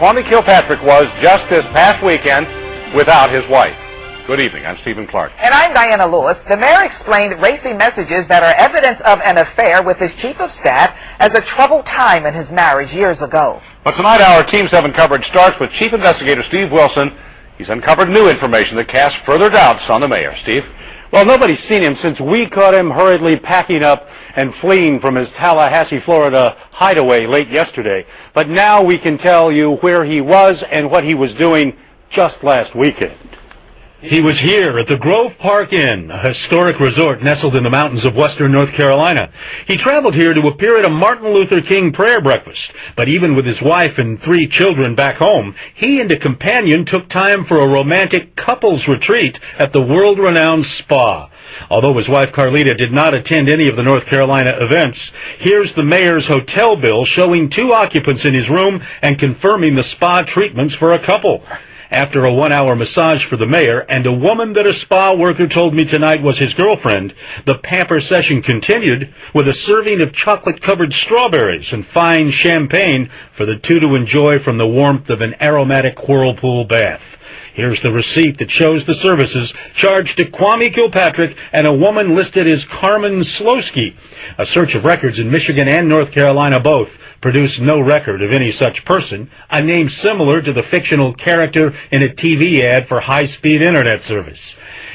Kwame Kilpatrick was just this past weekend without his wife. Good evening. I'm Stephen Clark. And I'm Diana Lewis. The mayor explained racy messages that are evidence of an affair with his chief of staff as a troubled time in his marriage years ago. But tonight our Team 7 coverage starts with Chief Investigator Steve Wilson. He's uncovered new information that casts further doubts on the mayor. Steve? Well, nobody's seen him since we caught him hurriedly packing up and fleeing from his Tallahassee, Florida hideaway late yesterday. But now we can tell you where he was and what he was doing just last weekend. He was here at the Grove Park Inn, a historic resort nestled in the mountains of western North Carolina. He traveled here to appear at a Martin Luther King prayer breakfast. But even with his wife and 3 children back home, he and a companion took time for a romantic couples retreat at the world-renowned spa. Although his wife Carlita did not attend any of the North Carolina events, here's the mayor's hotel bill showing 2 occupants in his room and confirming the spa treatments for a couple. After a 1-hour massage for the mayor and a woman that a spa worker told me tonight was his girlfriend, the pamper session continued with a serving of chocolate-covered strawberries and fine champagne for the 2 to enjoy from the warmth of an aromatic whirlpool bath. Here's the receipt that shows the services charged to Kwame Kilpatrick and a woman listed as Carmen Slowski. A search of records in Michigan and North Carolina both produced no record of any such person, a name similar to the fictional character in a TV ad for high-speed internet service.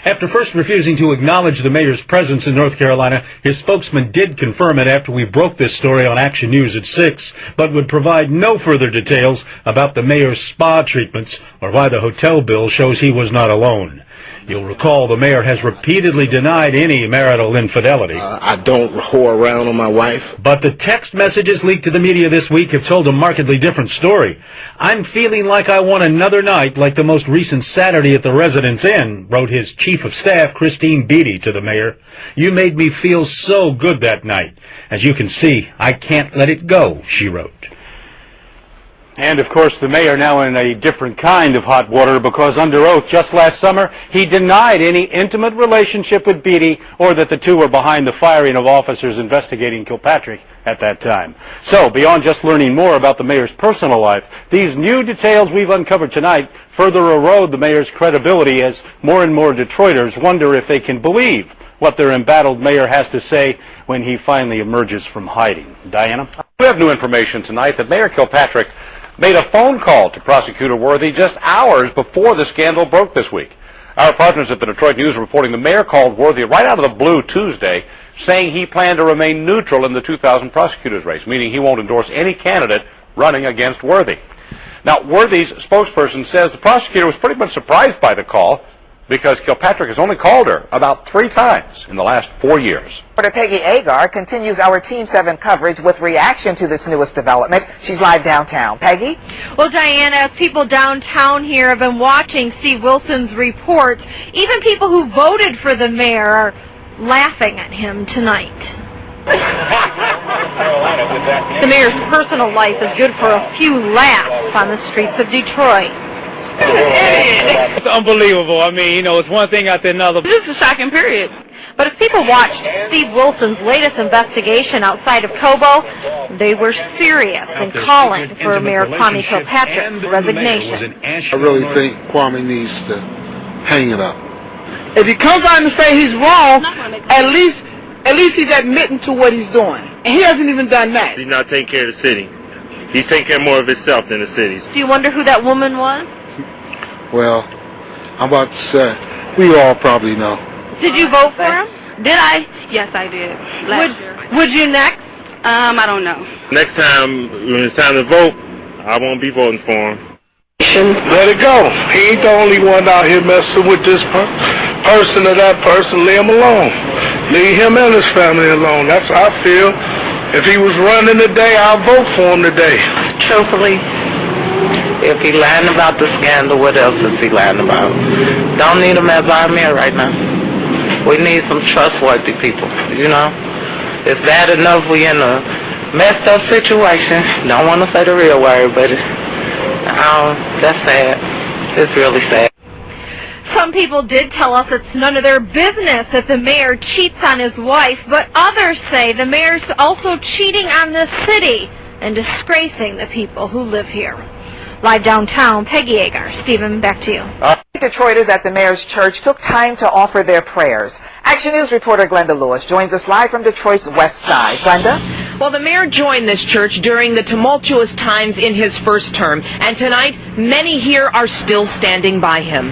After first refusing to acknowledge the mayor's presence in North Carolina, his spokesman did confirm it after we broke this story on Action News at 6, but would provide no further details about the mayor's spa treatments or why the hotel bill shows he was not alone. You'll recall the mayor has repeatedly denied any marital infidelity. I don't whore around on my wife. But the text messages leaked to the media this week have told a markedly different story. I'm feeling like I want another night like the most recent Saturday at the Residence Inn, wrote his chief of staff, Christine Beatty, to the mayor. You made me feel so good that night. As you can see, I can't let it go, she wrote. And, of course, the mayor now in a different kind of hot water because under oath just last summer, he denied any intimate relationship with Beatty or that the 2 were behind the firing of officers investigating Kilpatrick at that time. So, beyond just learning more about the mayor's personal life, these new details we've uncovered tonight further erode the mayor's credibility as more and more Detroiters wonder if they can believe what their embattled mayor has to say when he finally emerges from hiding. Diana? We have new information tonight that Mayor Kilpatrick made a phone call to Prosecutor Worthy just hours before the scandal broke this week. Our partners at the Detroit News are reporting the mayor called Worthy right out of the blue Tuesday, saying he planned to remain neutral in the 2000 prosecutor's race, meaning he won't endorse any candidate running against Worthy. Now, Worthy's spokesperson says the prosecutor was pretty much surprised by the call because Kilpatrick has only called her about 3 times in the last 4 years. Reporter Peggy Agar continues our Team 7 coverage with reaction to this newest development. She's live downtown. Peggy? Well, Diana, as people downtown here have been watching Steve Wilson's report, even people who voted for the mayor are laughing at him tonight. The mayor's personal life is good for a few laughs on the streets of Detroit. It's unbelievable. I mean, it's one thing after another. This is a shocking period. But if people watched Steve Wilson's latest investigation outside of Cobo, they were serious in calling for Mayor Kwame Kilpatrick's resignation. I really think Kwame needs to hang it up. If he comes out and say he's wrong, at least he's admitting to what he's doing. And he hasn't even done that. He's not taking care of the city. He's taking care more of himself than the cities. Do you wonder who that woman was? Well, I'm about to say, we all probably know. Did you vote for him? Did I? Yes, I did. Last year. Would you next? I don't know. Next time, when it's time to vote, I won't be voting for him. Let it go. He ain't the only one out here messing with this person or that person. Leave him alone. Leave him and his family alone. That's how I feel. If he was running today, I'll vote for him today. Truthfully, if he lying about the scandal, what else is he lying about? Don't need him as our mayor right now. We need some trustworthy people, It's bad enough we in a messed up situation. Don't want to say the real word, but that's sad. It's really sad. Some people did tell us it's none of their business that the mayor cheats on his wife, but others say the mayor's also cheating on the city and disgracing the people who live here. Live downtown, Peggy Agar. Stephen, back to you. Detroiters at the mayor's church took time to offer their prayers. Action News reporter Glenda Lewis joins us live from Detroit's west side. Glenda? Well, the mayor joined this church during the tumultuous times in his first term, and tonight many here are still standing by him.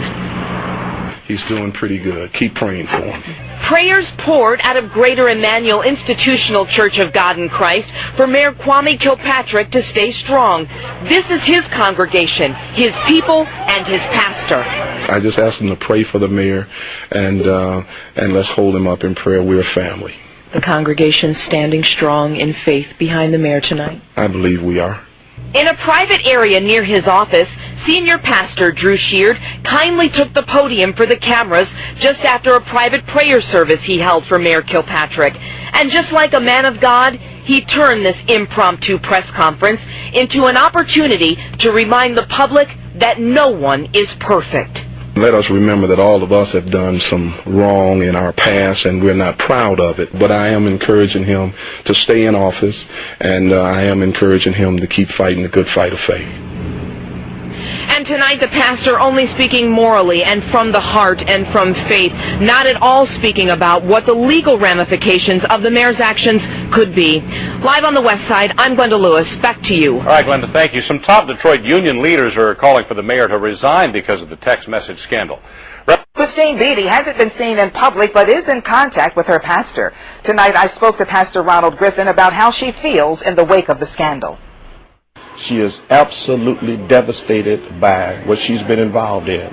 He's doing pretty good. Keep praying for him. Prayers poured out of Greater Emmanuel Institutional Church of God in Christ for Mayor Kwame Kilpatrick to stay strong. This is his congregation, his people, and his pastor. I just asked him to pray for the mayor, and let's hold him up in prayer. We're a family. The congregation standing strong in faith behind the mayor tonight. I believe we are. In a private area near his office, senior pastor Drew Sheard kindly took the podium for the cameras just after a private prayer service he held for Mayor Kilpatrick. And just like a man of God, he turned this impromptu press conference into an opportunity to remind the public that no one is perfect. Let us remember that all of us have done some wrong in our past, and we're not proud of it. But I am encouraging him to stay in office, and I am encouraging him to keep fighting the good fight of faith. And tonight the pastor only speaking morally and from the heart and from faith, not at all speaking about what the legal ramifications of the mayor's actions could be. Live on the west side, I'm Glenda Lewis. Back to you. All right, Glenda, thank you. Some top Detroit union leaders are calling for the mayor to resign because of the text message scandal. Christine Beatty hasn't been seen in public but is in contact with her pastor. Tonight I spoke to Pastor Ronald Griffin about how she feels in the wake of the scandal. She is absolutely devastated by what she's been involved in.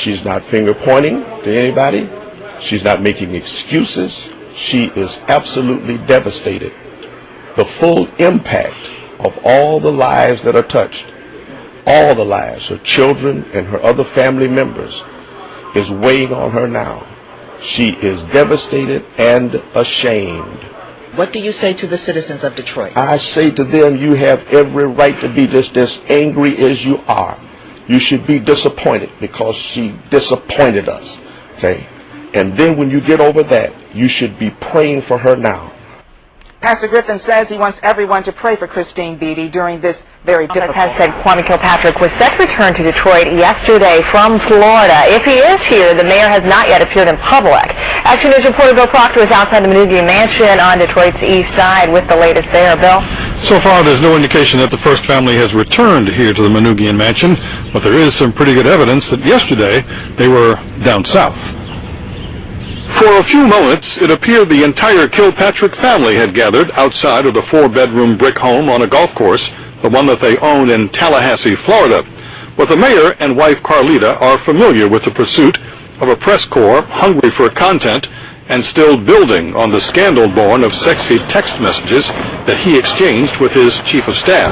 She's not finger pointing to anybody. She's not making excuses. She is absolutely devastated. The full impact of all the lives that are touched, all the lives, her children and her other family members, is weighing on her now. She is devastated and ashamed. What do you say to the citizens of Detroit? I say to them, you have every right to be just as angry as you are. You should be disappointed because she disappointed us. Okay? And then when you get over that, you should be praying for her now. Pastor Griffin says he wants everyone to pray for Christine Beatty during this very difficult Has said Kwame Kilpatrick was set to return to Detroit yesterday from Florida. If he is here, the mayor has not yet appeared in public. Action News reporter Bill Proctor is outside the Manugian Mansion on Detroit's east side with the latest there. Bill? So far, there's no indication that the first family has returned here to the Manugian Mansion, but there is some pretty good evidence that yesterday they were down south. For a few moments, it appeared the entire Kilpatrick family had gathered outside of the 4-bedroom brick home on a golf course, the one that they own in Tallahassee, Florida. But the mayor and wife Carlita are familiar with the pursuit of a press corps hungry for content and still building on the scandal born of sexy text messages that he exchanged with his chief of staff.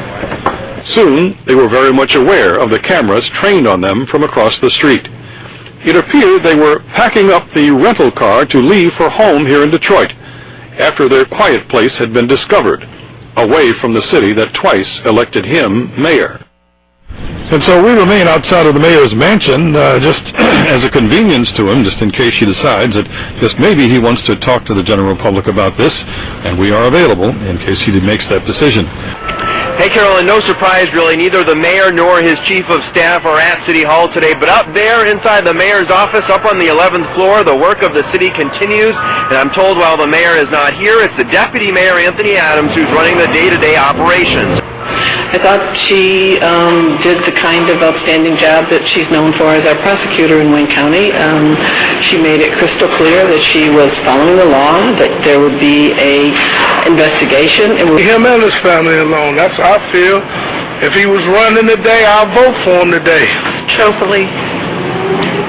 Soon, they were very much aware of the cameras trained on them from across the street. It appeared they were packing up the rental car to leave for home here in Detroit after their quiet place had been discovered, away from the city that twice elected him mayor. And so we remain outside of the mayor's mansion just as a convenience to him, just in case he decides that just maybe he wants to talk to the general public about this, and we are available in case he makes that decision. Hey, Carolyn, no surprise, really. Neither the mayor nor his chief of staff are at City Hall today, but up there inside the mayor's office, up on the 11th floor, the work of the city continues, and I'm told while the mayor is not here, it's the deputy mayor, Anthony Adams, who's running the day-to-day operations. I thought she did the kind of outstanding job that she's known for as our prosecutor in Wayne County. She made it crystal clear that she was following the law, that there would be a investigation. And him and his family alone. That's how I feel. If he was running today, I'll vote for him today. Truthfully,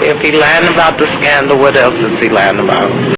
if he lying about the scandal, what else is he lying about?